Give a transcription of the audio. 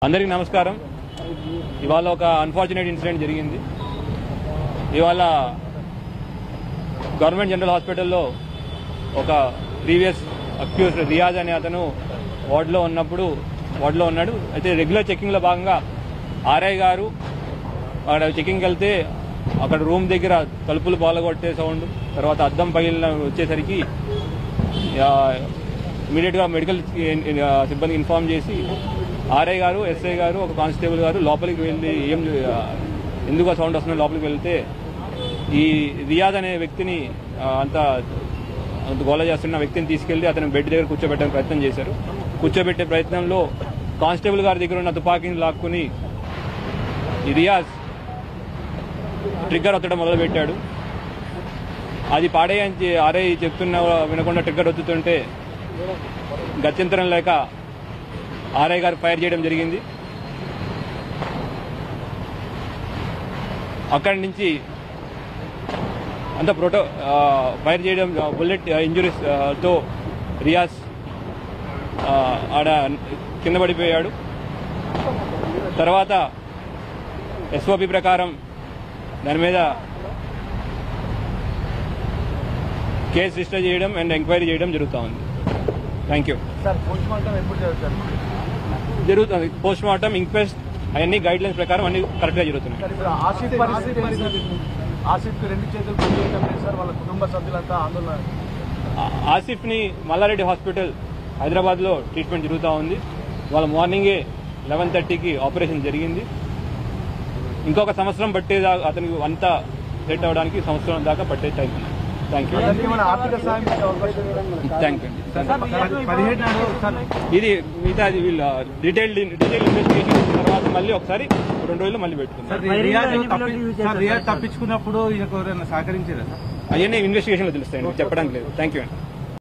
అందరికీ నమస్కారం. ఇవాళ ఒక అన్ఫార్చునేట్ ఇన్సిడెంట్ జరిగింది. ఇవాళ గవర్నమెంట్ జనరల్ హాస్పిటల్లో ఒక ప్రీవియస్ అక్యూజ్డ్ రియాజ్ అనే అతను వార్డులో ఉన్నాడు. అయితే రెగ్యులర్ చెకింగ్లో భాగంగా ఆర్ఐ గారు అక్కడ చెకింగ్కి వెళ్తే అక్కడ రూమ్ దగ్గర తలుపులు పాలగొట్టే సౌండ్, తర్వాత అద్దం పగిలిన వచ్చేసరికి ఇమీడియట్గా మెడికల్ సిబ్బందికి ఇన్ఫార్మ్ చేసి ఆర్ఐ గారు, ఎస్ఐ గారు, ఒక కానిస్టేబుల్ గారు లోపలికి వెళ్ళి ఎందుకు ఆ సౌండ్ వస్తుందో లోపలికి వెళ్తే ఈ రియాజ్ అనే వ్యక్తిని అంత గోల చేస్తున్న వ్యక్తిని తీసుకెళ్లి అతను బెడ్ దగ్గర కూర్చోబెట్టడానికి ప్రయత్నం చేశారు. కూర్చోబెట్టే ప్రయత్నంలో కానిస్టేబుల్ గారి దగ్గర ఉన్న తుపాకీని లాక్కుని ఈ రియాజ్ ట్రిగ్గర్ ఒత్తడం మొదలుపెట్టాడు. అది పాడేయని ఆర్ఐ చెప్తున్నా వినకుండా ట్రిగ్గర్ ఒత్తుతుంటే గత్యంతరం లేక ఆర్ఐ గారు ఫైర్ చేయడం జరిగింది. అక్కడి నుంచి అంత ఫైర్ చేయడం బుల్లెట్ ఇంజురీస్ తో రియాజ్ ఆడ కింద పడిపోయాడు. తర్వాత ఎస్ఓపి ప్రకారం దాని మీద కేసు రిజిస్టర్ చేయడం అండ్ ఎంక్వైరీ చేయడం జరుగుతూ ఉంది. Thank you. జరుగుతుంది పోస్ట్ మార్టం, ఇంక్వెస్ట్ అవన్నీ గైడ్ లైన్స్ ప్రకారం అన్ని కరెక్ట్ గా జరుగుతున్నాయి. ఆసిఫ్ ని మల్లారెడ్డి హాస్పిటల్ హైదరాబాద్ లో ట్రీట్మెంట్ జరుగుతూ ఉంది. వాళ్ళ మార్నింగే 11:30కి ఆపరేషన్ జరిగింది. ఇంకొక సంవత్సరం పట్టేదాకా అతనికి అంతా సెట్ అవడానికి సంవత్సరం దాకా పట్టే టైం ఉంది. Thank you. Thank you. ఇది మిగతా వీళ్ళ డీటెయిల్ ఇన్వెస్టిగేషన్ తర్వాత మళ్ళీ ఒకసారి 2 రోజులు మళ్ళీ పెట్టుకుంటాం. తప్పించుకున్నప్పుడు సహకరించారా? అవన్నీ ఇన్వెస్టిగేషన్ లో తెలుస్తాయండి, చెప్పడానికి లేదు. థ్యాంక్ యూ అండి.